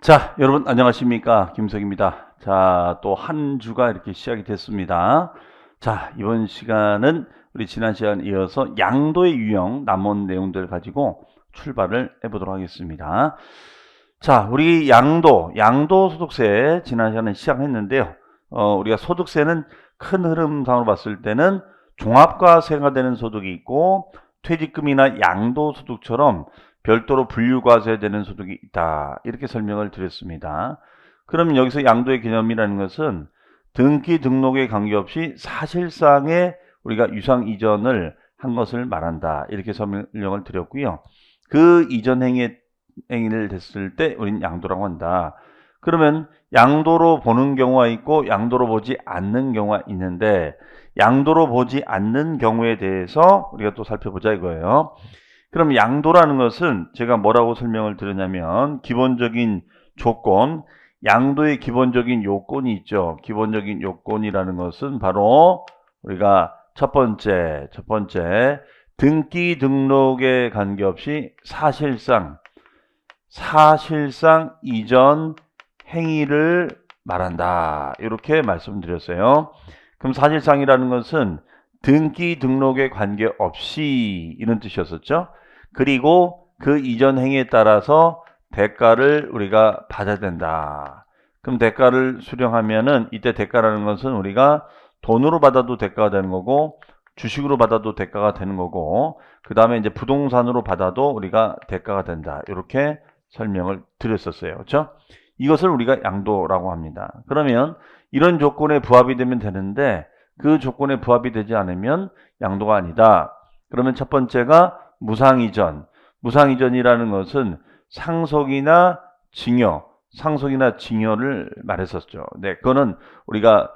자, 여러분 안녕하십니까? 김석입니다. 자, 또 한 주가 이렇게 시작이 됐습니다. 자, 이번 시간은 우리 지난 시간 이어서 양도의 유형 남은 내용들 가지고 출발을 해보도록 하겠습니다. 자, 우리 양도소득세 지난 시간에 시작했는데요. 우리가 소득세는 큰 흐름상으로 봤을 때는 종합과세가 되는 소득이 있고 퇴직금이나 양도소득처럼 별도로 분류과세되는 소득이 있다. 이렇게 설명을 드렸습니다. 그럼 여기서 양도의 개념이라는 것은 등기 등록에 관계없이 사실상의 우리가 유상 이전을 한 것을 말한다. 이렇게 설명을 드렸고요. 그 이전 행위를 됐을 때 우리는 양도라고 한다. 그러면 양도로 보는 경우가 있고 양도로 보지 않는 경우가 있는데 양도로 보지 않는 경우에 대해서 우리가 또 살펴보자 이거예요. 그럼 양도라는 것은 제가 뭐라고 설명을 드렸냐면 기본적인 조건, 양도의 기본적인 요건이 있죠. 기본적인 요건이라는 것은 바로 우리가 첫 번째 등기 등록에 관계없이 사실상 이전 행위를 말한다. 이렇게 말씀드렸어요. 그럼 사실상이라는 것은 등기 등록에 관계없이 이런 뜻이었었죠. 그리고 그 이전 행위에 따라서 대가를 우리가 받아야 된다. 그럼 대가를 수령하면은 이때 대가라는 것은 우리가 돈으로 받아도 대가가 되는 거고 주식으로 받아도 대가가 되는 거고 그 다음에 이제 부동산으로 받아도 우리가 대가가 된다. 이렇게 설명을 드렸었어요. 그렇죠? 이것을 우리가 양도라고 합니다. 그러면 이런 조건에 부합이 되면 되는데 그 조건에 부합이 되지 않으면 양도가 아니다. 그러면 첫 번째가 무상이전. 무상이전이라는 것은 상속이나 징여를 말했었죠. 네, 그거는 우리가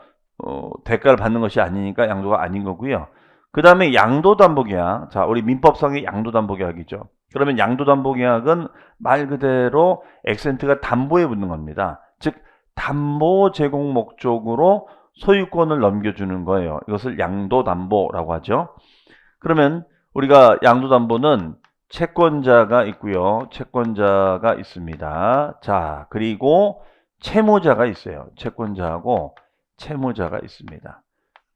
대가를 받는 것이 아니니까 양도가 아닌 거고요. 그 다음에 양도담보계약. 자, 우리 민법상의 양도담보계약이죠. 그러면 양도담보계약은 말 그대로 액센트가 담보에 붙는 겁니다. 즉 담보 제공 목적으로 소유권을 넘겨주는 거예요. 이것을 양도담보라고 하죠. 그러면 우리가 양도담보는 채권자가 있고요. 채권자가 있습니다. 자, 그리고 채무자가 있어요. 채권자하고 채무자가 있습니다.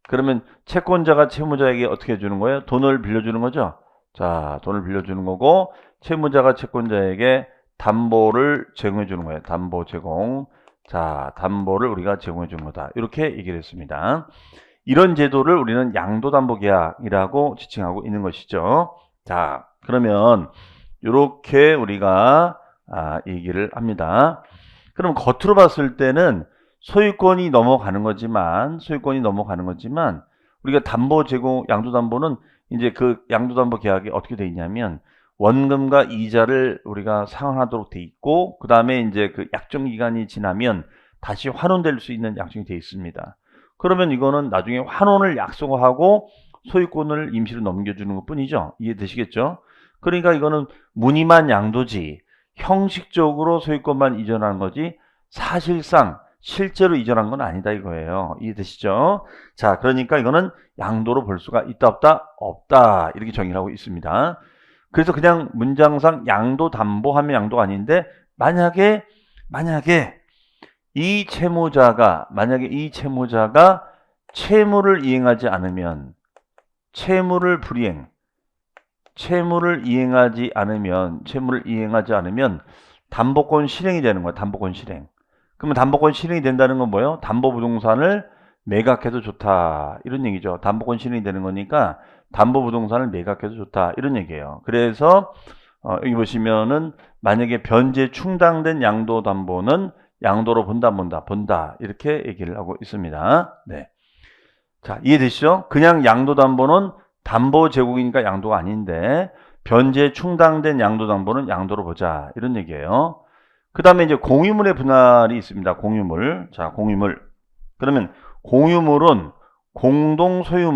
그러면 채권자가 채무자에게 어떻게 해주는 거예요? 돈을 빌려주는 거죠. 자, 돈을 빌려주는 거고 채무자가 채권자에게 담보를 제공해 주는 거예요. 담보 제공. 자, 담보를 우리가 제공해 주는 거다. 이렇게 얘기를 했습니다. 이런 제도를 우리는 양도담보계약이라고 지칭하고 있는 것이죠. 자, 그러면 이렇게 우리가 얘기를 합니다. 그럼 겉으로 봤을 때는 소유권이 넘어가는 거지만 우리가 담보 제공 양도담보는 이제 그 양도담보 계약이 어떻게 돼 있냐면 원금과 이자를 우리가 상환하도록 돼 있고 그 다음에 이제 그 약정 기간이 지나면 다시 환원될 수 있는 약정이 돼 있습니다. 그러면 이거는 나중에 환원을 약속하고 소유권을 임시로 넘겨주는 것 뿐이죠. 이해되시겠죠? 그러니까 이거는 무늬만 양도지 형식적으로 소유권만 이전하는 거지 사실상 실제로 이전한 건 아니다 이거예요. 이해되시죠? 자, 그러니까 이거는 양도로 볼 수가 있다 없다? 없다. 이렇게 정의를 하고 있습니다. 그래서 그냥 문장상 양도담보하면 양도가 아닌데 만약에 이 채무자가 채무를 이행하지 않으면 채무를 이행하지 않으면 담보권 실행이 되는 거야. 담보권 실행. 그러면 담보권 실행이 된다는 건 뭐예요? 담보부동산을 매각해도 좋다. 이런 얘기죠. 담보권 실행이 되는 거니까 담보부동산을 매각해도 좋다. 이런 얘기예요. 그래서 여기 보시면은 만약에 변제 충당된 양도담보는 양도로 본다. 이렇게 얘기를 하고 있습니다. 네. 자, 이해되시죠? 그냥 양도담보는 담보 제공이니까 양도가 아닌데 변제 충당된 양도담보는 양도로 보자. 이런 얘기예요. 그 다음에 이제 공유물의 분할이 있습니다. 공유물. 자, 공유물. 그러면 공유물은 공동소유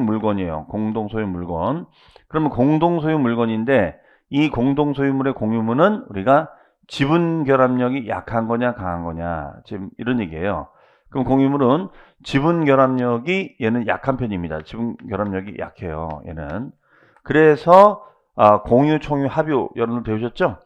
물건이에요. 공동소유 물건. 그러면 공동소유 물건인데 이 공동소유물의 공유물은 우리가 지분 결합력이 약한 거냐 강한 거냐 지금 이런 얘기예요. 그럼 공유물은 지분 결합력이 얘는 약한 편입니다. 지분 결합력이 약해요. 얘는. 그래서 공유, 총유, 합유 여러분 배우셨죠?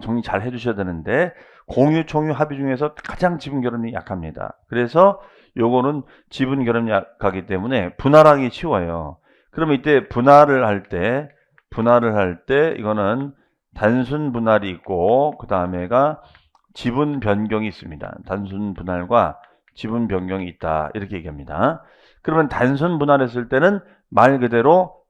정리 잘 해주셔야 되는데 공유, 총유, 합의 중에서 가장 지분 결합이 약합니다. 그래서 요거는 지분 결합이 약하기 때문에 분할하기 쉬워요. 그러면 이때 분할을 할 때 이거는 단순 분할이 있고 그 다음에가 지분 변경이 있습니다. 단순 분할과 지분 변경이 있다 이렇게 얘기합니다. 그러면 단순 분할했을 때는 말 그대로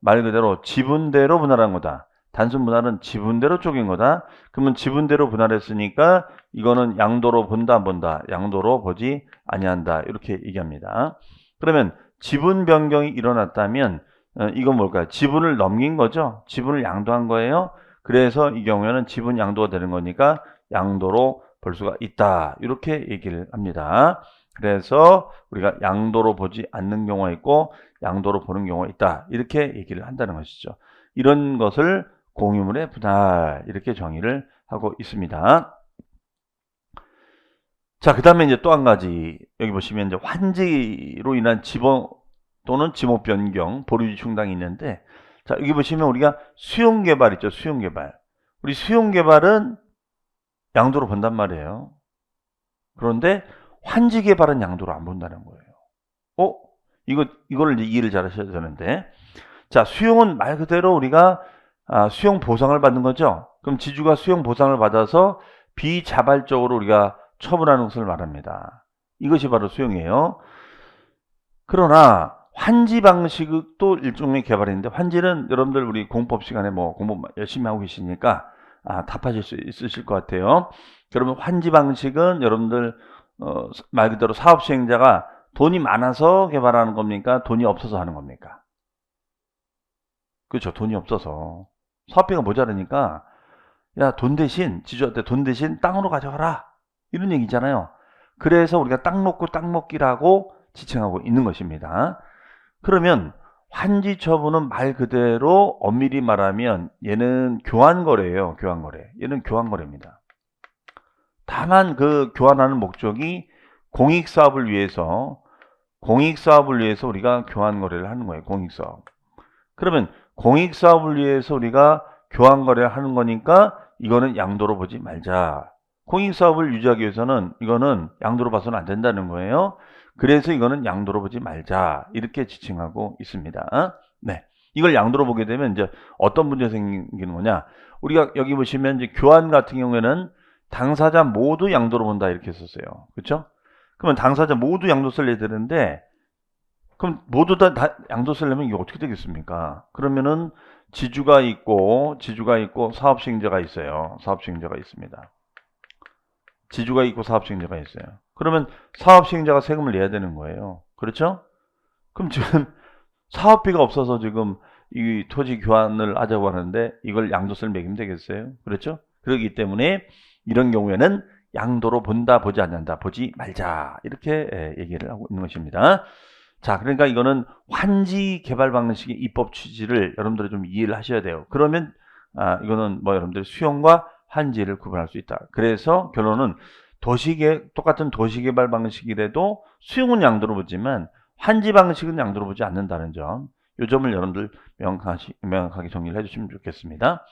지분대로 분할한 거다. 단순 분할은 지분대로 쪼갠 거다. 그러면 지분대로 분할했으니까 이거는 양도로 본다 안 본다. 양도로 보지 아니한다. 이렇게 얘기합니다. 그러면 지분 변경이 일어났다면 이건 뭘까요? 지분을 넘긴 거죠. 지분을 양도한 거예요. 그래서 이 경우에는 지분 양도가 되는 거니까 양도로 볼 수가 있다. 이렇게 얘기를 합니다. 그래서 우리가 양도로 보지 않는 경우가 있고 양도로 보는 경우가 있다. 이렇게 얘기를 한다는 것이죠. 이런 것을 공유물의 분할 이렇게 정의를 하고 있습니다. 자, 그 다음에 이제 또 한 가지 여기 보시면 이제 환지로 인한 지분 또는 지목 변경, 보류지 충당이 있는데 자, 여기 보시면 우리가 수용 개발 있죠. 수용 개발. 우리 수용 개발은 양도로 본단 말이에요. 그런데 환지 개발은 양도로 안 본다는 거예요. 이거를 이제 이해를 잘 하셔야 되는데 자, 수용은 말 그대로 우리가 수용 보상을 받는 거죠. 그럼 지주가 수용 보상을 받아서 비자발적으로 우리가 처분하는 것을 말합니다. 이것이 바로 수용이에요. 그러나 환지 방식도 일종의 개발인데 환지는 여러분들 우리 공법 시간에 뭐 공부 열심히 하고 계시니까 답하실 수 있으실 것 같아요. 그러면 환지 방식은 여러분들 말 그대로 사업 시행자가 돈이 많아서 개발하는 겁니까? 돈이 없어서 하는 겁니까? 그렇죠. 돈이 없어서 사업비가 모자라니까 야, 돈 대신 지주한테 돈 대신 땅으로 가져가라 이런 얘기잖아요. 그래서 우리가 땅 놓고 땅 먹기라고 지칭하고 있는 것입니다. 그러면 환지 처분은 말 그대로 엄밀히 말하면 얘는 교환거래예요. 교환거래. 얘는 교환거래입니다. 다만 그 교환하는 목적이 공익사업을 위해서 우리가 교환거래를 하는 거예요. 공익사업. 그러면 공익사업을 위해서 우리가 교환거래를 하는 거니까 이거는 양도로 보지 말자. 공익사업을 유지하기 위해서는 이거는 양도로 봐서는 안 된다는 거예요. 그래서 이거는 양도로 보지 말자. 이렇게 지칭하고 있습니다. 네. 이걸 양도로 보게 되면 이제 어떤 문제가 생기는 거냐. 우리가 여기 보시면 이제 교환 같은 경우에는 당사자 모두 양도로 본다. 이렇게 썼어요. 그렇죠? 그러면 당사자 모두 양도세를 내야 되는데 그럼 모두 다 양도세를 내면 이게 어떻게 되겠습니까? 그러면은 지주가 있고 사업 시행자가 있어요. 사업 시행자가 있습니다. 지주가 있고 사업 시행자가 있어요. 그러면 사업 시행자가 세금을 내야 되는 거예요. 그렇죠? 그럼 지금 사업비가 없어서 지금 이 토지 교환을 하자고 하는데 이걸 양도세를 매기면 되겠어요? 그렇죠? 그렇기 때문에 이런 경우에는 양도로 본다, 보지 않는다, 보지 말자 이렇게 얘기를 하고 있는 것입니다. 자, 그러니까 이거는 환지 개발 방식의 입법 취지를 여러분들이 좀 이해를 하셔야 돼요. 그러면 이거는 뭐 여러분들 수용과 환지를 구분할 수 있다. 그래서 결론은 똑같은 도시개발 방식이라도 수용은 양도로 보지만 환지 방식은 양도로 보지 않는다는 점. 이 점을 여러분들 명확하게 정리를 해주시면 좋겠습니다.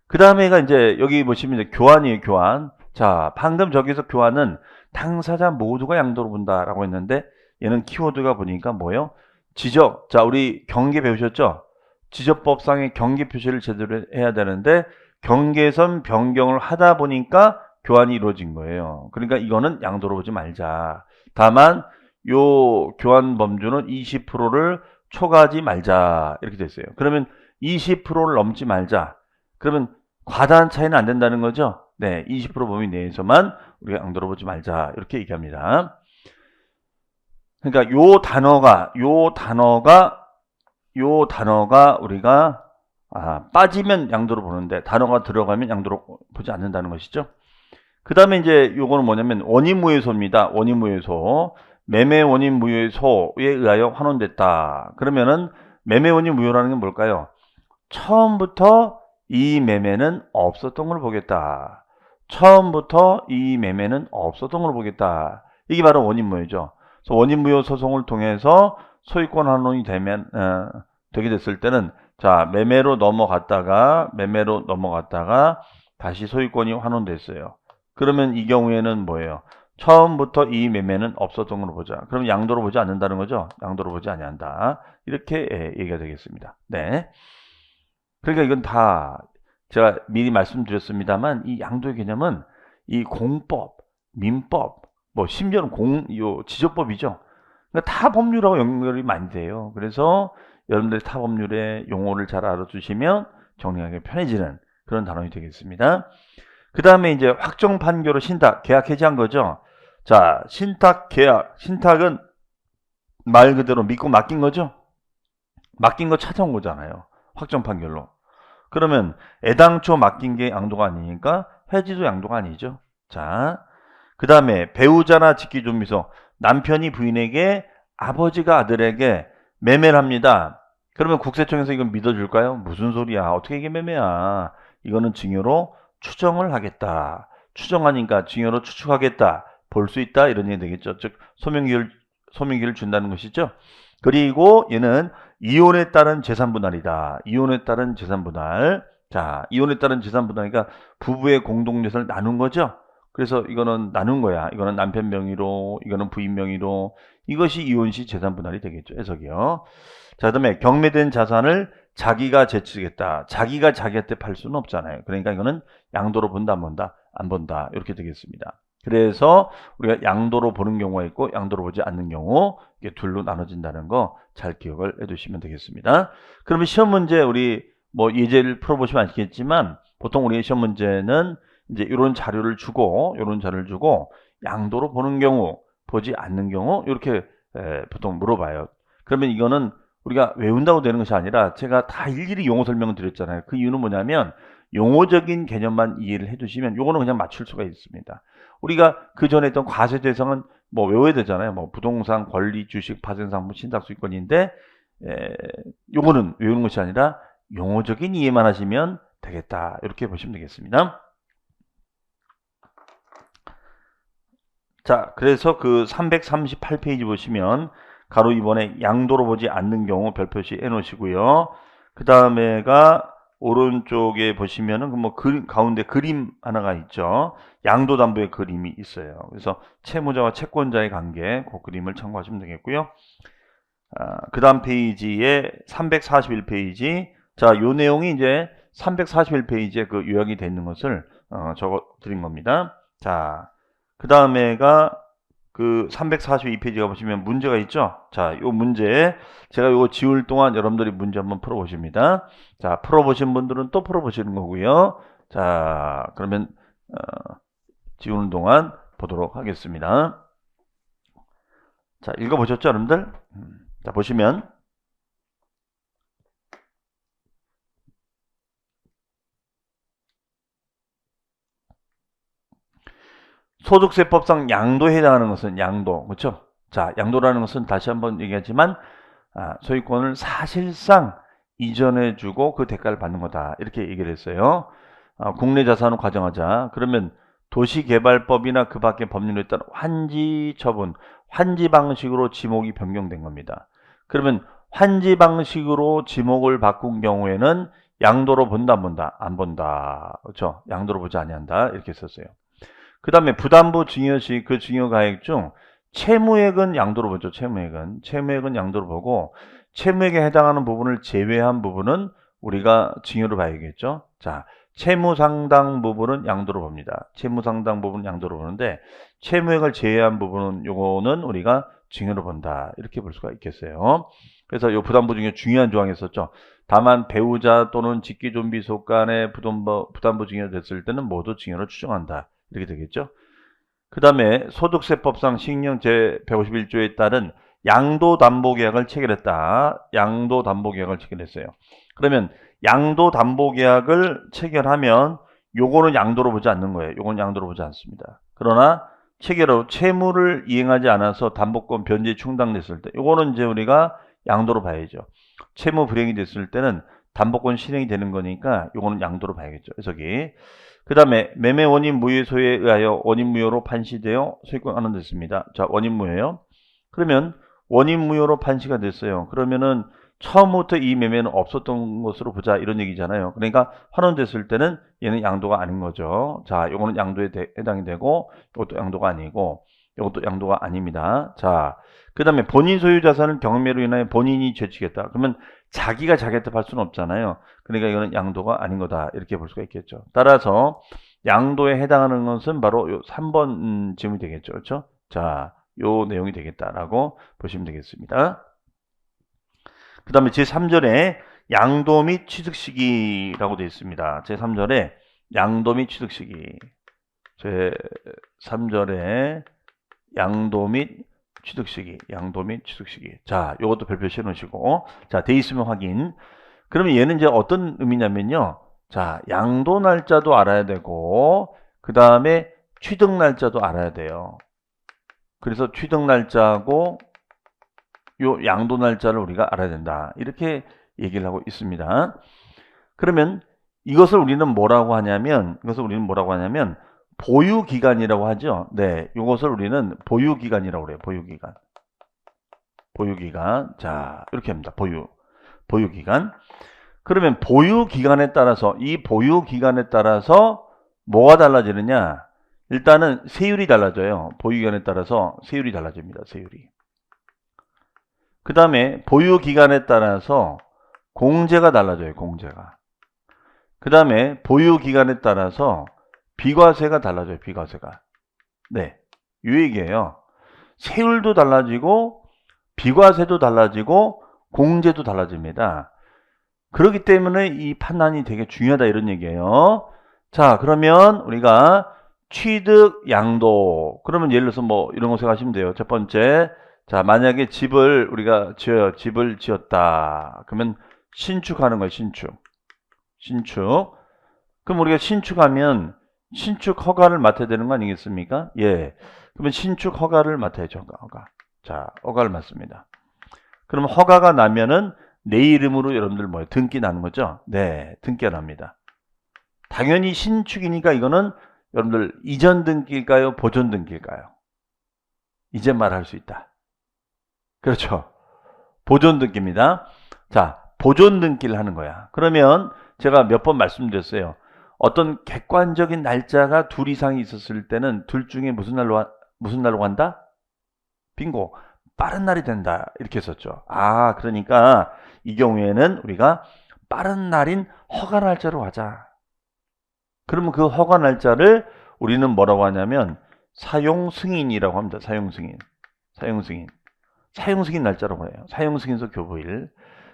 그 다음에가 이제 여기 보시면 이제 교환이에요. 교환. 자, 방금 저기서 교환은 당사자 모두가 양도로 본다라고 했는데 얘는 키워드가 보니까 뭐예요? 지적. 자, 우리 경계 배우셨죠? 지적법상의 경계 표시를 제대로 해야 되는데 경계선 변경을 하다 보니까 교환이 이루어진 거예요. 그러니까 이거는 양도로 보지 말자. 다만 요 교환 범주는 20%를 초과하지 말자. 이렇게 됐어요. 그러면 20%를 넘지 말자. 그러면 과다한 차이는 안 된다는 거죠? 네, 20% 범위 내에서만 우리가 양도로 보지 말자. 이렇게 얘기합니다. 그러니까 요 단어가 우리가 빠지면 양도로 보는데 단어가 들어가면 양도로 보지 않는다는 것이죠. 그 다음에 이제 요거는 뭐냐면 원인무효소입니다. 원인무효소. 매매 원인 무효소에 의하여 환원됐다. 그러면은 매매 원인 무효라는 게 뭘까요? 처음부터 이 매매는 없었던 걸 보겠다. 처음부터 이 매매는 없었던 걸 보겠다. 이게 바로 원인무효죠. 그래서 원인무효 소송을 통해서 소유권 환원이 되게 됐을 때는 자, 매매로 넘어갔다가 다시 소유권이 환원됐어요. 그러면 이 경우에는 뭐예요? 처음부터 이 매매는 없었던 걸로 보자. 그럼 양도로 보지 않는다는 거죠? 양도로 보지 아니한다. 이렇게 얘기가 되겠습니다. 네. 그러니까 이건 다 제가 미리 말씀드렸습니다만 이 양도의 개념은 이 공법, 민법, 뭐 심지어는 지적법이죠. 그러니까 타 법률하고 연결이 많이 돼요. 그래서 여러분들이 타 법률의 용어를 잘 알아두시면 정리하기 편해지는 그런 단원이 되겠습니다. 그 다음에 이제 확정 판결로 신탁, 계약 해지한 거죠. 자, 신탁, 계약. 신탁은 말 그대로 믿고 맡긴 거죠. 맡긴 거 찾아온 거잖아요. 확정 판결로. 그러면 애당초 맡긴 게 양도가 아니니까 해지도 양도가 아니죠. 자, 그 다음에 배우자나 직기존비소. 남편이 부인에게, 아버지가 아들에게 매매를 합니다. 그러면 국세청에서 이건 믿어줄까요? 무슨 소리야? 어떻게 이게 매매야? 이거는 증여로 추정을 하겠다. 추정하니까 증여로 추측하겠다. 볼 수 있다. 이런 얘기 되겠죠. 즉 소명기를 준다는 것이죠. 그리고 얘는 이혼에 따른 재산분할이다. 이혼에 따른 재산분할. 자, 이혼에 따른 재산분할이니까 부부의 공동재산을 나눈 거죠. 그래서 이거는 나눈 거야. 이거는 남편 명의로, 이거는 부인 명의로. 이것이 이혼 시 재산분할이 되겠죠. 해석이요. 자, 그다음에 경매된 자산을 자기가 제치겠다. 자기가 자기한테 팔 수는 없잖아요. 그러니까 이거는 양도로 본다, 안 본다? 안 본다. 이렇게 되겠습니다. 그래서 우리가 양도로 보는 경우가 있고 양도로 보지 않는 경우, 이게 둘로 나눠진다는 거 잘 기억을 해두시면 되겠습니다. 그러면 시험 문제 우리 뭐 예제를 풀어보시면 아시겠지만 보통 우리 시험 문제는 이제 이런 자료를 주고 양도로 보는 경우, 보지 않는 경우 이렇게 보통 물어봐요. 그러면 이거는 우리가 외운다고 되는 것이 아니라 제가 다 일일이 용어 설명을 드렸잖아요. 그 이유는 뭐냐면 용어적인 개념만 이해를 해두시면 요거는 그냥 맞출 수가 있습니다. 우리가 그 전에 했던 과세 대상은 뭐 외워야 되잖아요. 뭐 부동산, 권리, 주식, 파생상품, 신탁 수익권인데 요거는 외우는 것이 아니라 용어적인 이해만 하시면 되겠다. 이렇게 보시면 되겠습니다. 자, 그래서 그 338페이지 보시면 가로 2번에 양도로 보지 않는 경우 별표시 해놓으시고요. 그 다음에가 오른쪽에 보시면은 뭐 가운데 그림 하나가 있죠. 양도담보의 그림이 있어요. 그래서 채무자와 채권자의 관계, 그 그림을 참고하시면 되겠고요. 그 다음 페이지에 341페이지. 자, 요 내용이 이제 341페이지에 그 요약이 되어 있는 것을 적어 드린 겁니다. 자, 그 다음에가 그 342페이지가 보시면 문제가 있죠. 자, 요 문제 제가 요거 지울 동안 여러분들이 문제 한번 풀어보십니다. 자, 풀어보신 분들은 또 풀어보시는 거고요. 자, 그러면 지우는 동안 보도록 하겠습니다. 자, 읽어보셨죠, 여러분들? 자, 보시면 소득세법상 양도에 해당하는 것은 양도, 그렇죠? 자, 양도라는 것은 다시 한번 얘기하지만 소유권을 사실상 이전해주고 그 대가를 받는 거다. 이렇게 얘기를 했어요. 국내 자산을 가정하자. 그러면 도시개발법이나 그 밖의 법률에 따른 환지 처분, 환지 방식으로 지목이 변경된 겁니다. 그러면 환지 방식으로 지목을 바꾼 경우에는 양도로 본다, 안 본다? 안 본다. 그렇죠? 양도로 보지 아니한다. 이렇게 썼어요. 그 다음에 부담부 증여시 그 증여가액 중 채무액은 양도로 보죠. 채무액은 양도로 보고 채무액에 해당하는 부분을 제외한 부분은 우리가 증여로 봐야겠죠. 자, 채무상당 부분은 양도로 봅니다. 채무상당 부분은 양도로 보는데 채무액을 제외한 부분은 요거는 우리가 증여로 본다. 이렇게 볼 수가 있겠어요. 그래서 요 부담부 중에 중요한 조항이 있었죠. 다만 배우자 또는 직계존비속 간의 부담부 증여됐을 때는 모두 증여로 추정한다. 이렇게 되겠죠. 그 다음에 소득세법상 시행령 제151조에 따른 양도담보계약을 체결했다. 양도담보계약을 체결했어요. 그러면 양도담보계약을 체결하면 요거는 양도로 보지 않는 거예요. 요건 양도로 보지 않습니다. 그러나 체결 후 채무를 이행하지 않아서 담보권 변제 충당됐을 때 요거는 이제 우리가 양도로 봐야죠. 채무 불이행이 됐을 때는 담보권 실행이 되는 거니까 요거는 양도로 봐야겠죠. 해석이. 그 다음에 매매 원인 무효소에 의하여 원인 무효로 판시되어 소유권 환원됐습니다. 자, 원인 무효예요. 그러면 원인 무효로 판시가 됐어요. 그러면은 처음부터 이 매매는 없었던 것으로 보자 이런 얘기잖아요. 그러니까 환원됐을 때는 얘는 양도가 아닌 거죠. 자, 요거는 양도에 해당이 되고 이것도 양도가 아니고 이것도 양도가 아닙니다. 자, 그 다음에 본인 소유 자산을 경매로 인하여 본인이 죄치겠다. 그러면 자기가 자기한테 할 수는 없잖아요. 그러니까 이거는 양도가 아닌 거다. 이렇게 볼 수가 있겠죠. 따라서 양도에 해당하는 것은 바로 요 3번 질문이 되겠죠. 그렇죠? 자, 요 내용이 되겠다라고 보시면 되겠습니다. 그 다음에 제3절에 양도 및 취득 시기라고 되어 있습니다. 제3절에 양도 및 취득 시기. 제3절에 양도 및 취득 시기. 양도 및 취득 시기. 자, 요것도 별표 씌워 놓으시고. 자, 돼 있으면 확인. 그러면 얘는 이제 어떤 의미냐면요. 자, 양도 날짜도 알아야 되고, 그 다음에 취득 날짜도 알아야 돼요. 그래서 취득 날짜하고 요 양도 날짜를 우리가 알아야 된다. 이렇게 얘기를 하고 있습니다. 그러면 이것을 우리는 뭐라고 하냐면, 보유 기간이라고 하죠. 네, 이것을 우리는 보유 기간이라고 그래요. 보유 기간. 보유 기간. 자, 이렇게 합니다. 보유 기간. 그러면 보유 기간에 따라서 이 보유 기간에 따라서 뭐가 달라지느냐? 일단은 세율이 달라져요. 보유 기간에 따라서 세율이 달라집니다. 세율이. 그 다음에 보유 기간에 따라서 공제가 달라져요. 공제가. 그 다음에 보유 기간에 따라서 비과세가 달라져요. 비과세가. 네, 이 얘기예요. 세율도 달라지고 비과세도 달라지고 공제도 달라집니다. 그렇기 때문에 이 판단이 되게 중요하다 이런 얘기예요. 자, 그러면 우리가 취득 양도. 그러면 예를 들어서 뭐 이런 거 생각하시면 돼요. 첫 번째, 자, 만약에 집을 우리가 집을 지었다. 그러면 신축하는 거예요. 신축. 그럼 우리가 신축하면 신축 허가를 맡아야 되는 거 아니겠습니까? 예. 그러면 신축 허가를 맡아야죠. 허가. 자, 허가를 맡습니다. 그럼 허가가 나면은 내 이름으로 여러분들 뭐예요? 등기 나는 거죠? 네, 등기가 납니다. 당연히 신축이니까 이거는 여러분들 이전 등기일까요? 보존 등기일까요? 이제 말할 수 있다. 그렇죠. 보존 등기입니다. 자, 보존 등기를 하는 거야. 그러면 제가 몇 번 말씀드렸어요. 어떤 객관적인 날짜가 둘 이상이 있었을 때는 둘 중에 무슨 날로 간다? 빙고. 빠른 날이 된다. 이렇게 했었죠. 아, 그러니까 이 경우에는 우리가 빠른 날인 허가 날짜로 하자. 그러면 그 허가 날짜를 우리는 뭐라고 하냐면 사용 승인이라고 합니다. 사용 승인 날짜라고 해요. 사용 승인서 교부일.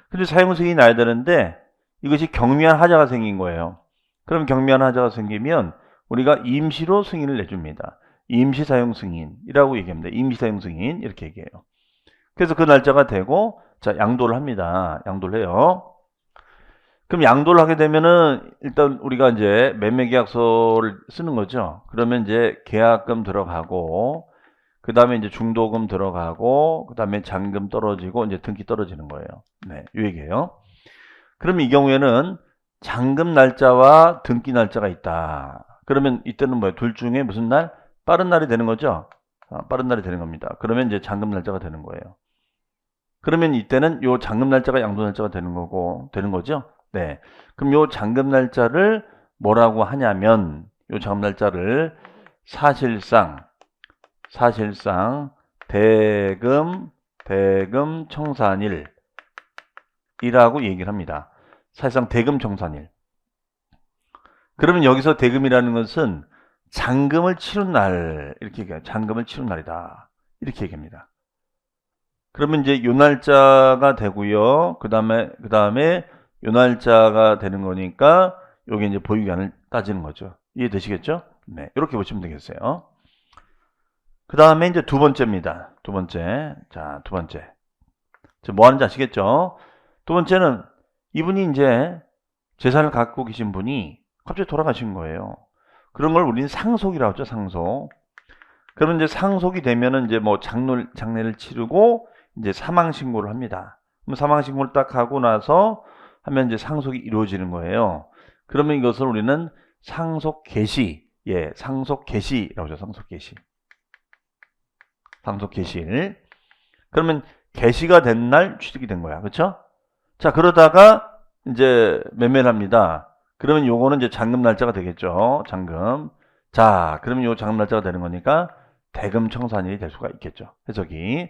근데 사용 승인이 나야 되는데 이것이 경미한 하자가 생긴 거예요. 그럼 경미한 하자가 생기면 우리가 임시로 승인을 내줍니다. 임시 사용 승인이라고 얘기합니다. 임시 사용 승인 이렇게 얘기해요. 그래서 그 날짜가 되고 자, 양도를 합니다. 양도를 해요. 그럼 양도를 하게 되면은 일단 우리가 이제 매매계약서를 쓰는 거죠. 그러면 이제 계약금 들어가고 그 다음에 이제 중도금 들어가고 그 다음에 잔금 떨어지고 이제 등기 떨어지는 거예요. 네, 이 얘기예요. 그럼 이 경우에는 잔금 날짜와 등기 날짜가 있다. 그러면 이때는 뭐예요? 둘 중에 무슨 날? 빠른 날이 되는 거죠. 빠른 날이 되는 겁니다. 그러면 이제 잔금 날짜가 되는 거예요. 그러면 이때는 요 잔금 날짜가 양도 날짜가 되는 거죠. 네. 그럼 요 잔금 날짜를 뭐라고 하냐면 요 잔금 날짜를 사실상 대금 청산일이라고 얘기를 합니다. 사실상 대금 청산일. 그러면 여기서 대금이라는 것은 잔금을 치른 날 이렇게 얘기해요. 잔금을 치른 날이다. 이렇게 얘기합니다. 그러면 이제 요 날짜가 되고요. 그다음에 요 날짜가 되는 거니까 요게 이제 보유기간을 따지는 거죠. 이해되시겠죠? 네. 이렇게 보시면 되겠어요. 그다음에 이제 두 번째입니다. 두 번째. 뭐 하는지 아시겠죠? 두 번째는 이분이 이제 재산을 갖고 계신 분이 갑자기 돌아가신 거예요. 그런 걸 우리는 상속이라고 하죠. 상속. 그러면 이제 상속이 되면은 이제 뭐 장례를 치르고 이제 사망 신고를 합니다. 그럼 사망 신고를 딱 하고 나서 하면 이제 상속이 이루어지는 거예요. 그러면 이것을 우리는 상속 개시, 상속 개시라고 하죠. 상속 개시일. 그러면 개시가 된 날 취득이 된 거야. 그렇죠? 자, 그러다가 이제 매매를 합니다. 그러면 요거는 이제 잔금 날짜가 되겠죠. 잔금. 자, 그러면 요 잔금 날짜가 되는 거니까 대금 청산일이 될 수가 있겠죠. 해석이.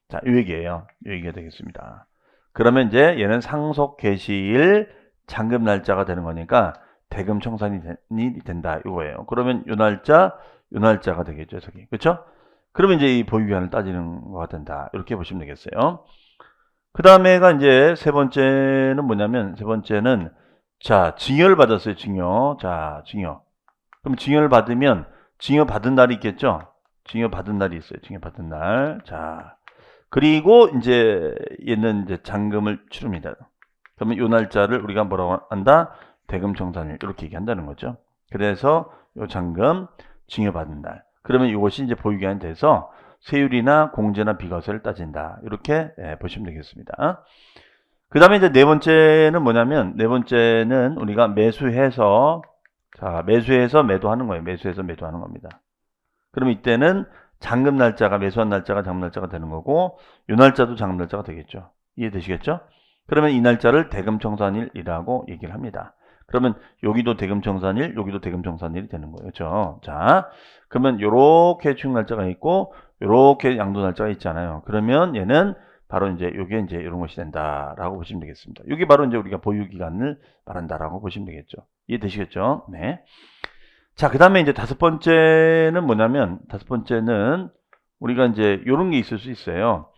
자, 요 얘기예요. 요 얘기가 되겠습니다. 그러면 이제 얘는 상속 개시일 잔금 날짜가 되는 거니까 대금 청산이 된다. 이거예요. 그러면 요 날짜가 되겠죠. 해석이. 그렇죠? 그러면 이제 이 보유기한을 따지는 거가 된다. 이렇게 보시면 되겠어요. 그 다음에가 이제 세 번째는 뭐냐면, 세 번째는, 자, 징여를 받았어요, 징여. 자, 징여. 그럼 징여를 받으면, 징여 받은 날이 있겠죠? 징여 받은 날이 있어요, 징여 받은 날. 자, 그리고 이제 얘는 이제 잔금을 치릅니다. 그러면 요 날짜를 우리가 뭐라고 한다? 대금 청산일. 이렇게 얘기한다는 거죠. 그래서 요 잔금, 징여 받은 날. 그러면 이것이 이제 보유기한이 돼서 세율이나 공제나 비과세를 따진다. 이렇게 보시면 되겠습니다. 그 다음에 이제 네 번째는 뭐냐면, 네 번째는 우리가 매수해서, 자, 매수해서 매도하는 거예요. 매수해서 매도하는 겁니다. 그러면 이때는 잔금 날짜가, 매수한 날짜가 잔금 날짜가 되는 거고, 요 날짜도 잔금 날짜가 되겠죠. 이해되시겠죠? 그러면 이 날짜를 대금 청산일이라고 얘기를 합니다. 그러면 여기도 대금 청산일, 여기도 대금 청산일이 되는 거예요. 그렇죠? 자, 그러면 요렇게 추익 날짜가 있고, 요렇게 양도 날짜가 있잖아요. 그러면 얘는 바로 이제 요게 이제 이런 것이 된다라고 보시면 되겠습니다. 요게 바로 이제 우리가 보유 기간을 말한다라고 보시면 되겠죠. 이해되시겠죠? 네. 자, 그 다음에 이제 다섯 번째는 뭐냐면, 다섯 번째는 우리가 이제 요런 게 있을 수 있어요.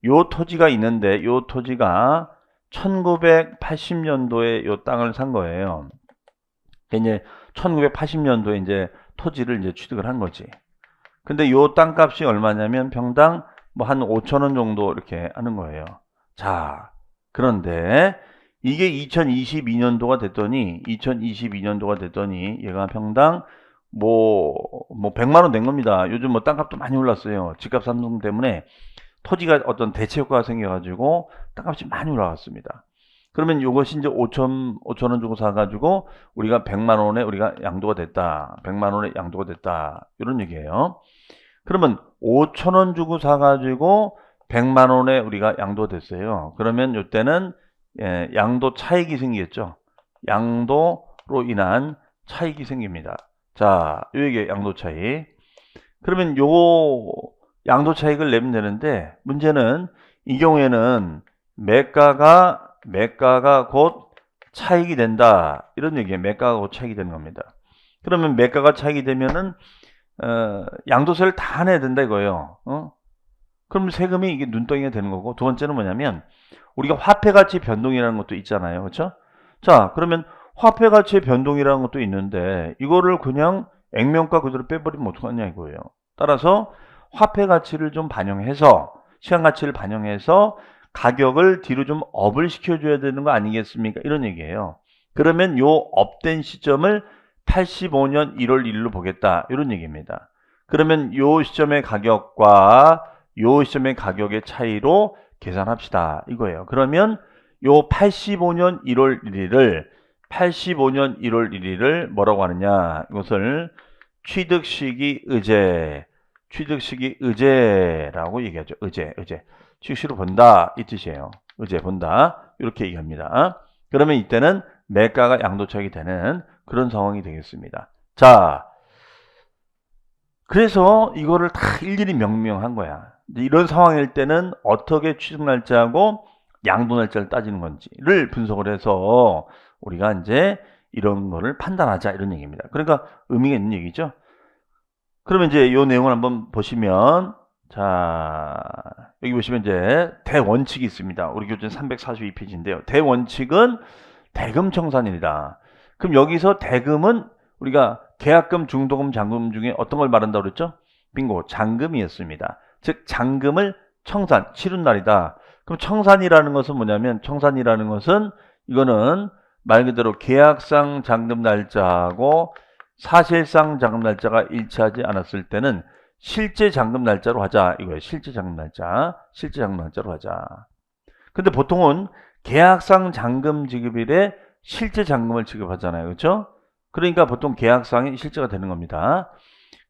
요 토지가 있는데, 요 토지가 1980년도에 요 땅을 산 거예요. 이제 1980년도에 이제 토지를 이제 취득을 한 거지. 근데 요 땅값이 얼마냐면 평당 뭐 한 5,000원 정도 이렇게 하는 거예요. 자, 그런데 이게 2022년도가 됐더니 얘가 평당 뭐 100만 원 된 겁니다. 요즘 뭐 땅값도 많이 올랐어요. 집값 상승 때문에 토지가 어떤 대체 효과가 생겨가지고 땅값이 많이 올라갔습니다. 그러면 이것이 이제 5,000원 주고 사가지고 우리가 100만 원에 우리가 양도가 됐다. 100만 원에 양도가 됐다. 이런 얘기예요. 그러면 5,000원 주고 사가지고 100만 원에 우리가 양도가 됐어요. 그러면 이때는 양도 차익이 생겼죠. 양도로 인한 차익이 생깁니다. 자, 요게 양도 차익. 그러면 요 양도 차익을 내면 되는데 문제는 이 경우에는 매가가 곧 차익이 된다. 이런 얘기예요. 매가가 곧 차익이 되는 겁니다. 그러면 매가가 차익이 되면은 양도세를 다 내야 된다 이거예요. 그럼 세금이 이게 눈덩이가 되는 거고, 두 번째는 뭐냐면 우리가 화폐 가치 변동이라는 것도 있잖아요. 그렇죠? 자, 그러면 화폐 가치의 변동이라는 것도 있는데 이거를 그냥 액면가 그대로 빼버리면 어떡하냐 이거예요. 따라서 화폐 가치를 좀 반영해서, 시간 가치를 반영해서 가격을 뒤로 좀 업을 시켜줘야 되는 거 아니겠습니까? 이런 얘기예요. 그러면 요 업된 시점을 85년 1월 1일로 보겠다. 이런 얘기입니다. 그러면 요 시점의 가격과 요 시점의 가격의 차이로 계산합시다. 이거예요. 그러면 요 85년 1월 1일을 뭐라고 하느냐? 이것을 취득시기 의제라고 얘기하죠. 의제. 취득시로 본다 이 뜻이에요. 의제 본다 이렇게 얘기합니다. 그러면 이때는 매가가 양도차익이 되는 그런 상황이 되겠습니다. 자, 그래서 이거를 다 일일이 명명한 거야. 이런 상황일 때는 어떻게 취득 날짜하고 양도 날짜를 따지는 건지를 분석을 해서 우리가 이제 이런 거를 판단하자 이런 얘기입니다. 그러니까 의미가 있는 얘기죠. 그러면 이제 이 내용을 한번 보시면, 자, 여기 보시면 이제 대원칙이 있습니다. 우리 교재 342페이지인데요. 대원칙은 대금 청산일이다. 그럼 여기서 대금은 우리가 계약금, 중도금, 잔금 중에 어떤 걸 말한다고 그랬죠? 빙고, 잔금이었습니다. 즉 잔금을 치른 날이다. 그럼 청산이라는 것은 뭐냐면, 청산이라는 것은 이거는 말 그대로 계약상 잔금 날짜하고 사실상 잔금 날짜가 일치하지 않았을 때는 실제 잔금 날짜로 하자 이거예요. 실제 잔금 날짜로 하자. 근데 보통은 계약상 잔금 지급일에 실제 잔금을 지급하잖아요. 그렇죠? 그러니까 보통 계약상이 실제가 되는 겁니다.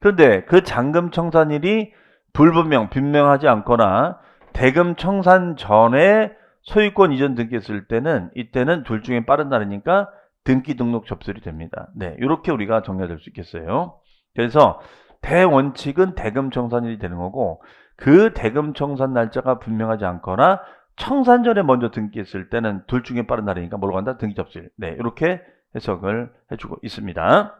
그런데 그 잔금 청산일이 분명하지 않거나 대금 청산 전에 소유권 이전 등기했을 때는 이때는 둘 중에 빠른 날이니까 등기 등록 접수일이 됩니다. 네, 이렇게 우리가 정리될 수 있겠어요. 그래서 대원칙은 대금 청산일이 되는 거고 그 대금 청산 날짜가 분명하지 않거나 청산 전에 먼저 등기했을 때는 둘 중에 빠른 날이니까 뭐로 간다? 등기 접수일. 네, 이렇게 해석을 해주고 있습니다.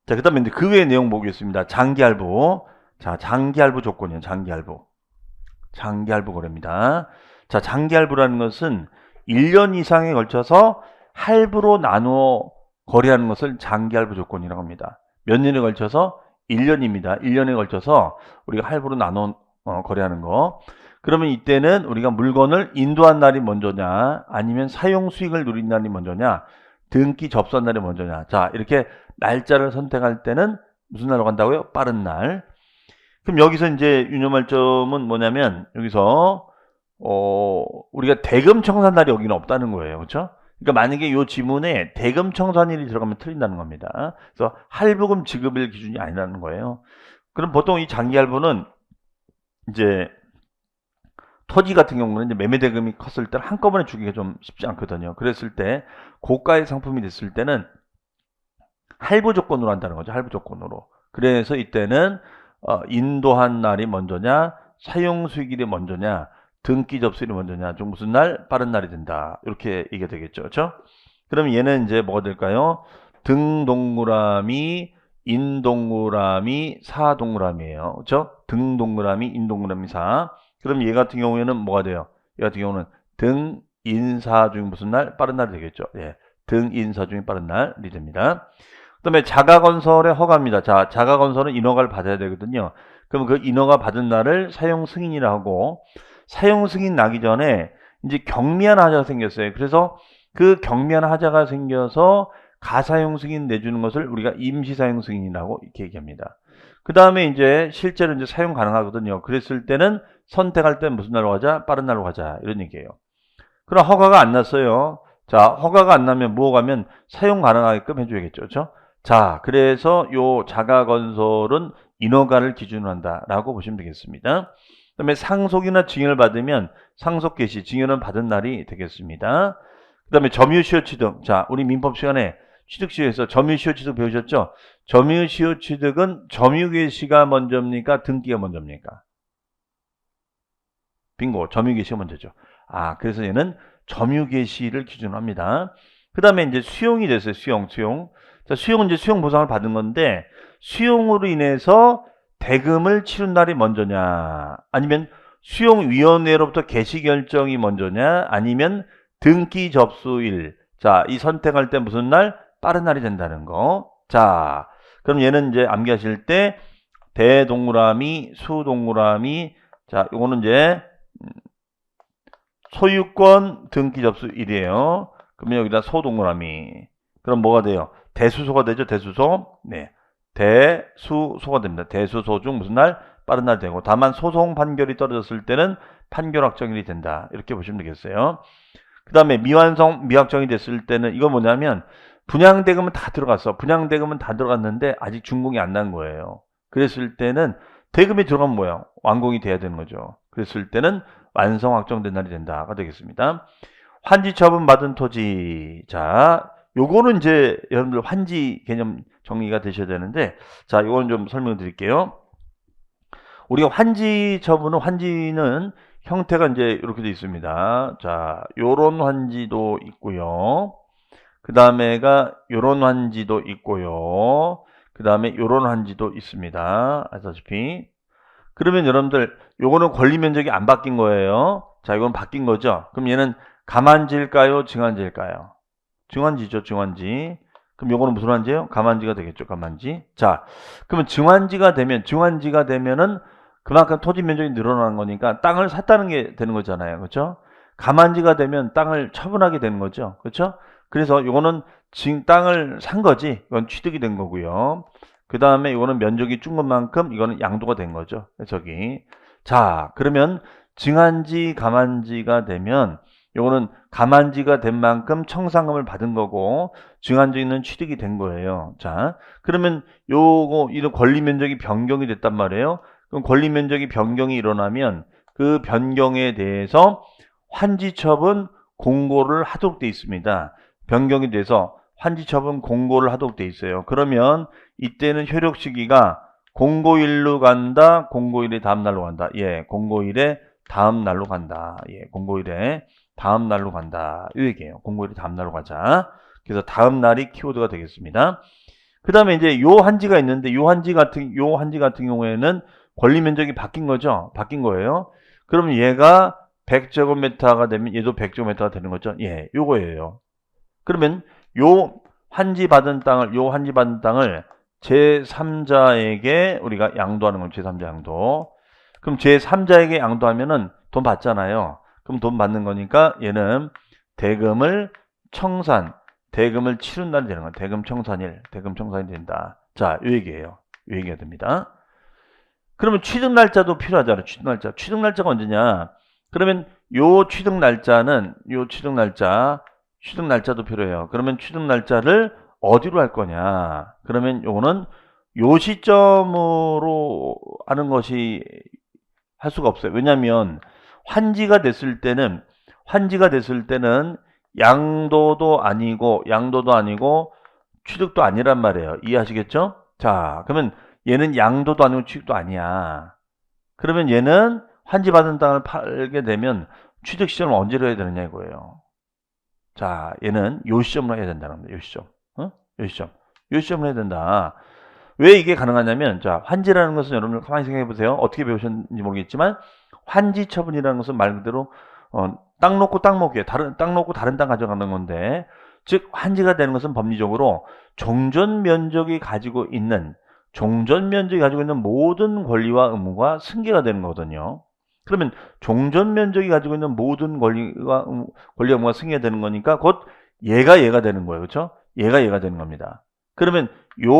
자, 그 다음에 이제 그 외의 내용 보겠습니다. 장기할부. 자, 장기할부 조건이요. 장기할부. 장기할부 거래입니다. 자, 장기할부라는 것은 1년 이상에 걸쳐서 할부로 나누어 거래하는 것을 장기할부 조건이라고 합니다. 몇 년에 걸쳐서? 1년입니다. 1년에 걸쳐서 우리가 할부로 나눠 거래하는 거. 그러면 이때는 우리가 물건을 인도한 날이 먼저냐 아니면 사용 수익을 누린 날이 먼저냐 등기 접수한 날이 먼저냐. 자, 이렇게 날짜를 선택할 때는 무슨 날로 간다고요? 빠른 날. 그럼 여기서 이제 유념할 점은 뭐냐면 여기서 우리가 대금 청산날이 여기는 없다는 거예요. 그렇죠? 그러니까 만약에 이 지문에 대금 청산일이 들어가면 틀린다는 겁니다. 그래서 할부금 지급일 기준이 아니라는 거예요. 그럼 보통 이 장기할부는 이제 토지 같은 경우는 이제 매매 대금이 컸을 때 한꺼번에 주기가 좀 쉽지 않거든요. 그랬을 때 고가의 상품이 됐을 때는 할부 조건으로 한다는 거죠. 할부 조건으로. 그래서 이때는 인도한 날이 먼저냐, 사용 수익일이 먼저냐, 등기 접수일이 먼저냐, 좀 무슨 날? 빠른 날이 된다. 이렇게 얘기가 되겠죠. 그렇죠? 그럼 얘는 이제 뭐가 될까요? 등 동그라미, 인 동그라미, 사 동그라미예요. 그렇죠? 등 동그라미, 인 동그라미, 사. 그럼 얘 같은 경우에는 뭐가 돼요? 얘 같은 경우는 등, 인, 사 중에 무슨 날? 빠른 날이 되겠죠. 예. 등, 인, 사 중에 빠른 날이 됩니다. 그 다음에 자가건설의 허가입니다. 자, 자가건설은 인허가를 받아야 되거든요. 그럼 그 인허가 받은 날을 사용 승인이라 하고 사용 승인 나기 전에 이제 경미한 하자가 생겼어요. 그래서 그 경미한 하자가 생겨서 가사용 승인 내주는 것을 우리가 임시사용 승인이라고 이렇게 얘기합니다. 그 다음에 이제 실제로 이제 사용 가능하거든요. 그랬을 때는 선택할 때 무슨 날로 가자? 빠른 날로 가자. 이런 얘기예요. 그럼 허가가 안 났어요. 자, 허가가 안 나면 뭐가 가면 사용 가능하게끔 해줘야겠죠. 그렇죠? 자, 그래서 요 자가건설은 인허가를 기준으로 한다라고 보시면 되겠습니다. 그 다음에 상속이나 증여를 받으면 상속 개시, 증여는 받은 날이 되겠습니다. 그 다음에 점유시효 취득. 자, 우리 민법 시간에 취득시효에서 점유시효 취득 배우셨죠? 점유시효 취득은 점유 개시가 먼저입니까? 등기가 먼저입니까? 빙고, 점유 개시가 먼저죠. 아, 그래서 얘는 점유 개시를 기준으로 합니다. 그 다음에 이제 수용이 됐어요. 수용. 자, 수용은 이제 수용 보상을 받은 건데 수용으로 인해서 대금을 치른 날이 먼저냐 아니면 수용위원회로부터 개시 결정이 먼저냐 아니면 등기 접수일. 자, 이 선택할 때 무슨 날? 빠른 날이 된다는 거. 자, 그럼 얘는 이제 암기하실 때 대동그라미, 수동그라미. 자, 요거는 이제 소유권 등기 접수일이에요. 그러면 여기다 소동그라미. 그럼 뭐가 돼요? 대수소가 되죠. 대수소. 네. 대수소가 됩니다. 대수소 중 무슨 날? 빠른 날 되고. 다만 소송 판결이 떨어졌을 때는 판결 확정일이 된다. 이렇게 보시면 되겠어요. 그 다음에 미완성 미확정이 됐을 때는 이건 뭐냐면 분양대금은 다 들어갔어. 분양대금은 다 들어갔는데 아직 준공이 안 난 거예요. 그랬을 때는 대금이 들어가면 뭐야? 완공이 돼야 되는 거죠. 그랬을 때는 완성 확정된 날이 된다가 되겠습니다. 환지 처분 받은 토지. 자, 요거는 이제 여러분들 환지 개념 정리가 되셔야 되는데, 자, 요거는 좀 설명을 드릴게요. 우리가 환지 처분은, 환지는 형태가 이제 이렇게 되어 있습니다. 자, 요런 환지도 있고요. 그 다음에가 요런 환지도 있고요. 그 다음에 요런 환지도 있습니다. 아시다시피. 그러면 여러분들 요거는 권리 면적이 안 바뀐 거예요. 자, 이건 바뀐 거죠. 그럼 얘는 가만지일까요? 증환지일까요? 증환지죠, 증환지. 그럼 요거는 무슨 환지예요? 가만지가 되겠죠, 가만지. 자, 그러면 증환지가 되면은 그만큼 토지 면적이 늘어나는 거니까 땅을 샀다는 게 되는 거잖아요. 그렇죠? 가만지가 되면 땅을 처분하게 되는 거죠. 그렇죠? 그래서 요거는 땅을 산 거지. 이건 취득이 된 거고요. 그 다음에 이거는 면적이 준 것만큼 이거는 양도가 된 거죠. 저기. 자, 그러면 증환지, 가만지가 되면 요거는 가만지가 된 만큼 청산금을 받은 거고 증환지는 취득이 된 거예요. 자, 그러면 요거 이런 권리 면적이 변경이 됐단 말이에요. 그럼 권리 면적이 변경이 일어나면 그 변경에 대해서 환지처분 공고를 하도록 돼 있습니다. 변경에 대해서 환지처분 공고를 하도록 돼 있어요. 그러면 이때는 효력 시기가 공고일로 간다, 공고일의 다음 날로 간다. 예, 공고일의 다음 날로 간다. 예, 공고일의 다음 날로 간다. 이 얘기예요. 공고일의 다음 날로 가자. 그래서 다음 날이 키워드가 되겠습니다. 그 다음에 이제 요 한지가 있는데 요 한지 같은 경우에는 권리 면적이 바뀐 거죠. 바뀐 거예요. 그러면 얘가 100제곱미터가 되면 얘도 100제곱미터가 되는 거죠. 예, 요거예요. 그러면 요 한지 받은 땅을 제3자에게 우리가 양도하는 건 제3자 양도. 그럼 제3자에게 양도하면은 돈 받잖아요. 그럼 돈 받는 거니까 얘는 대금을 치른 날이 되는 거예요. 대금 청산이 된다. 자, 요 얘기예요. 요 얘기가 됩니다. 그러면 취득 날짜도 필요하잖아요. 취득 날짜가 언제냐? 그러면 취득 날짜도 필요해요. 그러면 취득 날짜를 어디로 할 거냐? 그러면 요거는 요 시점으로 하는 것이 할 수가 없어요. 왜냐하면 환지가 됐을 때는 양도도 아니고 취득도 아니란 말이에요. 이해하시겠죠? 자, 그러면 얘는 양도도 아니고 취득도 아니야. 그러면 얘는 환지 받은 땅을 팔게 되면 취득 시점을 언제로 해야 되느냐 이거예요. 자, 얘는 요 시점으로 해야 된다는 겁니다. 요 시점. 요 시점으로 해야 된다. 왜 이게 가능하냐면, 자, 환지라는 것은 여러분 가만히 생각해 보세요. 어떻게 배우셨는지 모르겠지만, 환지 처분이라는 것은 말 그대로, 땅 놓고 땅 먹기에, 땅 놓고 다른 땅 가져가는 건데, 즉, 환지가 되는 것은 법리적으로 종전 면적이 가지고 있는 모든 권리와 의무가 승계가 되는 거거든요. 그러면 종전 면적이 가지고 있는 모든 권리와 의무가 승계되는 거니까 곧 얘가 되는 거예요. 그렇죠? 얘가 되는 겁니다. 그러면 요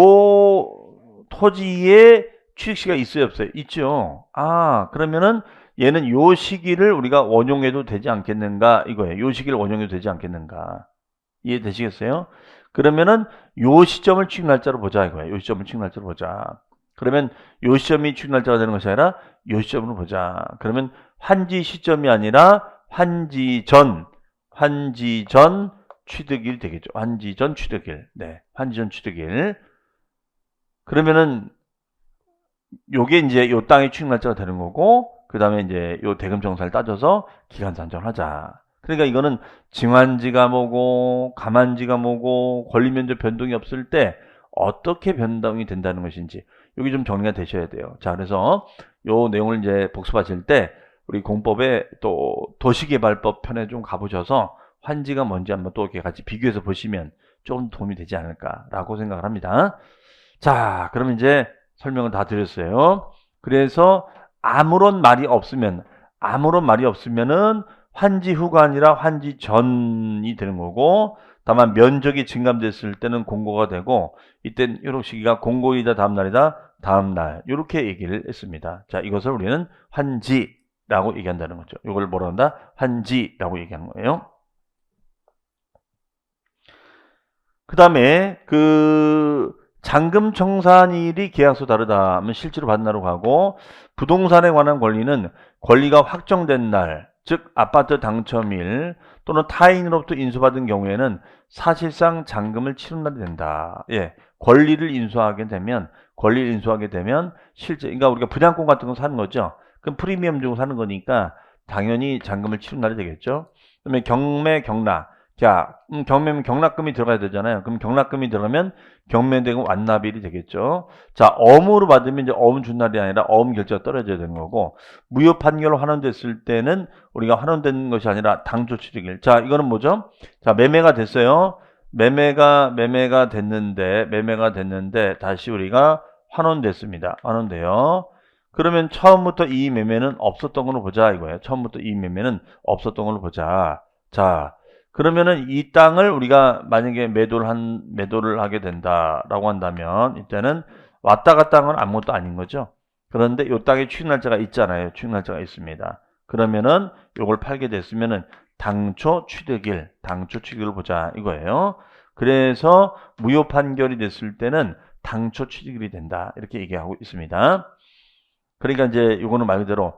토지에 취득시가 있어요, 없어요? 있죠. 아, 그러면은 얘는 요 시기를 우리가 원용해도 되지 않겠는가 이거예요. 요 시기를 원용해도 되지 않겠는가. 이해되시겠어요? 그러면은 요 시점을 취득 날짜로 보자 이거예요. 요 시점을 취득 날짜로 보자. 그러면 요 시점이 취득 날짜가 되는 것이 아니라 요 시점으로 보자. 그러면 환지 시점이 아니라 환지 전 취득일 되겠죠. 환지 전 취득일. 네. 환지 전 취득일. 그러면은 요게 이제 요 땅의 취득 날짜가 되는 거고, 그 다음에 이제 요 대금 정산을 따져서 기간 산정하자. 그러니까 이거는 증환지가 뭐고, 감환지가 뭐고, 권리 면적 변동이 없을 때 어떻게 변동이 된다는 것인지 여기 좀 정리가 되셔야 돼요. 자, 그래서 요 내용을 이제 복습하실 때 우리 공법에 또 도시개발법 편에 좀 가보셔서 환지가 뭔지 한번 또 이렇게 같이 비교해서 보시면 조금 도움이 되지 않을까라고 생각을 합니다. 자, 그럼 이제 설명을 다 드렸어요. 그래서 아무런 말이 없으면은 환지 후가 아니라 환지 전이 되는 거고, 다만 면적이 증감됐을 때는 공고가 되고, 이때는 요런 시기가 공고이다 다음 날이다 다음 날 이렇게 얘기를 했습니다. 자, 이것을 우리는 환지라고 얘기한다는 거죠. 이걸 뭐라 한다? 환지라고 얘기하는 거예요. 그 다음에 잔금 청산일이 계약서 다르다 하면 실제로 받은 날로 가고, 부동산에 관한 권리가 확정된 날, 즉 아파트 당첨일 또는 타인으로부터 인수받은 경우에는 사실상 잔금을 치른 날이 된다. 예, 권리를 인수하게 되면 실제, 그러니까 우리가 분양권 같은 거 사는 거죠. 그럼 프리미엄 주고 사는 거니까 당연히 잔금을 치른 날이 되겠죠. 그다음에 경매, 경락. 자, 경매면 경락금이 들어가야 되잖아요. 그럼 경락금이 들어가면 경매대금 완납일이 되겠죠. 자, 어음으로 받으면 이제 어음 준 날이 아니라 어음 결제가 떨어져야 되는 거고, 무효 판결 환원됐을 때는 우리가 환원된 것이 아니라 당초 취득일. 자, 이거는 뭐죠? 자, 매매가 됐어요. 매매가 됐는데 다시 우리가 환원됐습니다. 환원돼요. 그러면 처음부터 이 매매는 없었던 걸로 보자 이거예요. 처음부터 이 매매는 없었던 걸로 보자. 자, 그러면은 이 땅을 우리가 만약에 매도를 하게 된다라고 한다면 이때는 왔다 갔다 한 건 아무것도 아닌 거죠. 그런데 이 땅에 취득 날짜가 있잖아요. 취득 날짜가 있습니다. 그러면은 이걸 팔게 됐으면은 당초 취득일을 보자 이거예요. 그래서 무효 판결이 됐을 때는 당초 취득일이 된다 이렇게 얘기하고 있습니다. 그러니까 이제 이거는 말 그대로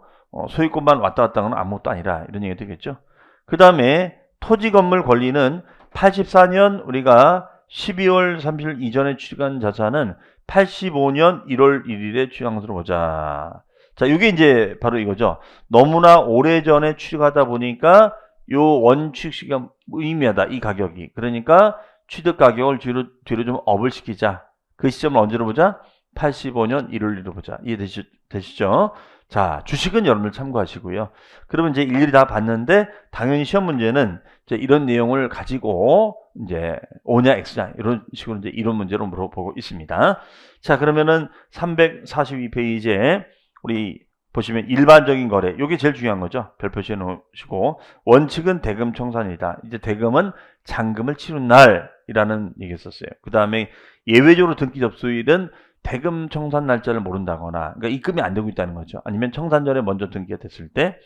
소유권만 왔다 갔다 하는 아무것도 아니라 이런 얘기가 되겠죠. 그 다음에 토지 건물 권리는 84년 우리가 12월 30일 이전에 취득한 자산은 85년 1월 1일에 취득한으로 보자. 자, 이게 이제 바로 이거죠. 너무나 오래전에 취득하다 보니까 요 원취득 시기가 의미하다, 이 가격이. 그러니까 취득 가격을 뒤로 좀 업을 시키자. 그 시점을 언제로 보자? 85년 1월 1일로 보자. 이해되시죠? 자, 주식은 여러분들 참고하시고요. 그러면 이제 일일이 다 봤는데, 당연히 시험 문제는 이제 이런 내용을 가지고 이제 O냐 X냐 이런 식으로 이제 이론 문제로 물어보고 있습니다. 자, 그러면은 342페이지에 우리 보시면 일반적인 거래, 이게 제일 중요한 거죠. 별 표시해 놓으시고, 원칙은 대금 청산이다. 이제 대금은 잔금을 치른 날이라는 얘기 했었어요. 그 다음에 예외적으로 등기 접수일은 대금 청산 날짜를 모른다거나, 그러니까 입금이 안 되고 있다는 거죠. 아니면 청산 전에 먼저 등기가 됐을 때.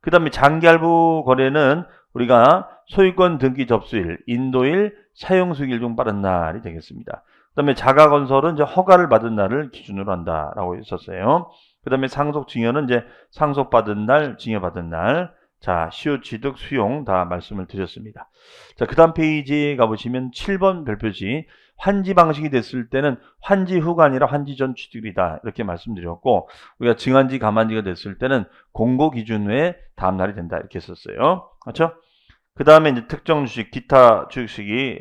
그 다음에 장기할부 거래는 우리가 소유권 등기 접수일, 인도일, 사용수익일 중 빠른 날이 되겠습니다. 그 다음에 자가건설은 이제 허가를 받은 날을 기준으로 한다라고 했었어요. 그 다음에 상속증여는 이제 상속받은 날, 증여받은 날. 자, 시효취득, 수용 다 말씀을 드렸습니다. 자, 그 다음 페이지에 가보시면 7번 별표지. 환지 방식이 됐을 때는 환지 후가 아니라 환지 전 취득이다. 이렇게 말씀드렸고, 우리가 증환지, 감환지가 됐을 때는 공고 기준 외에 다음 날이 된다. 이렇게 했었어요. 그렇죠? 그 다음에 이제 특정 주식, 기타 취득식이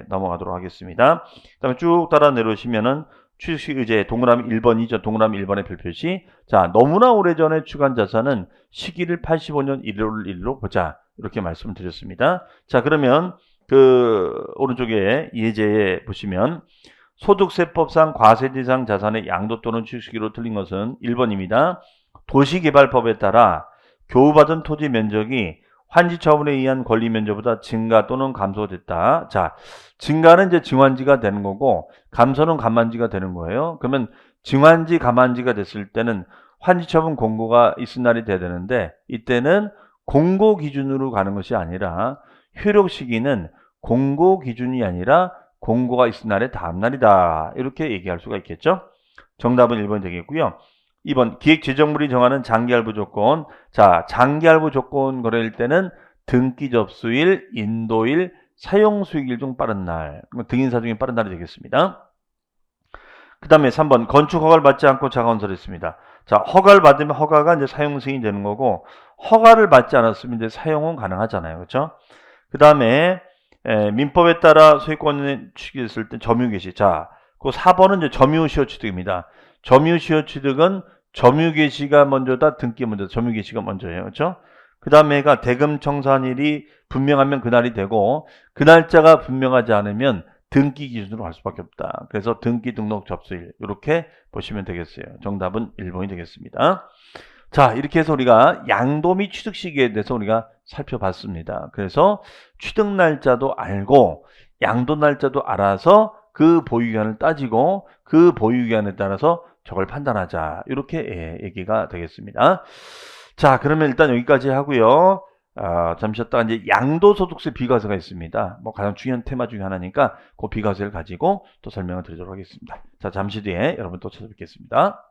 넘어가도록 하겠습니다. 그 다음에 쭉 따라 내려오시면은 취득식 의제 동그라미 1번이죠. 동그라미 1번의 별표시. 자, 너무나 오래전에 취득한 자산은 시기를 85년 1월 1일로 보자. 이렇게 말씀을 드렸습니다. 자, 그러면 그 오른쪽에 예제에 보시면 소득세법상 과세대상 자산의 양도 또는 취득 시기로 틀린 것은 1번입니다. 도시개발법에 따라 교부받은 토지 면적이 환지 처분에 의한 권리 면적보다 증가 또는 감소됐다. 자, 증가는 이제 증환지가 되는 거고 감소는 감환지가 되는 거예요. 그러면 증환지, 감환지가 됐을 때는 환지 처분 공고가 있은 날이 돼야 되는데 이때는 공고 기준으로 가는 것이 아니라 효력 시기는 공고 기준이 아니라 공고가 있은 날의 다음 날이다. 이렇게 얘기할 수가 있겠죠. 정답은 1번이 되겠고요. 2번 기획재정부리 정하는 장기할부 조건. 자, 장기할부 조건 거래일 때는 등기 접수일, 인도일, 사용수익일 중 빠른 날. 등인사 중에 빠른 날이 되겠습니다. 그 다음에 3번 건축 허가를 받지 않고 자가건설했습니다. 자, 허가를 받으면 허가가 이제 사용승인이 되는 거고 허가를 받지 않았으면 이제 사용은 가능하잖아요. 그렇죠? 그 다음에 민법에 따라 소유권이 취득했을 때 점유개시. 자, 그 4번은 이제 점유시효취득입니다. 점유시효취득은 점유개시가 먼저다, 등기 먼저다. 점유개시가 먼저예요. 그렇죠? 그 다음에가 대금 청산일이 분명하면 그날이 되고 그 날짜가 분명하지 않으면 등기 기준으로 할 수밖에 없다. 그래서 등기 등록 접수일 이렇게 보시면 되겠어요. 정답은 1번이 되겠습니다. 자, 이렇게 해서 우리가 양도 및 취득 시기에 대해서 우리가 살펴봤습니다. 그래서 취득 날짜도 알고 양도 날짜도 알아서 그 보유기간을 따지고 그 보유기간에 따라서 저걸 판단하자. 이렇게 얘기가 되겠습니다. 자, 그러면 일단 여기까지 하고요. 잠시 쉬었다가 이제 양도소득세 비과세가 있습니다. 뭐 가장 중요한 테마 중에 하나니까 그 비과세를 가지고 또 설명을 드리도록 하겠습니다. 자, 잠시 뒤에 여러분 또 찾아뵙겠습니다.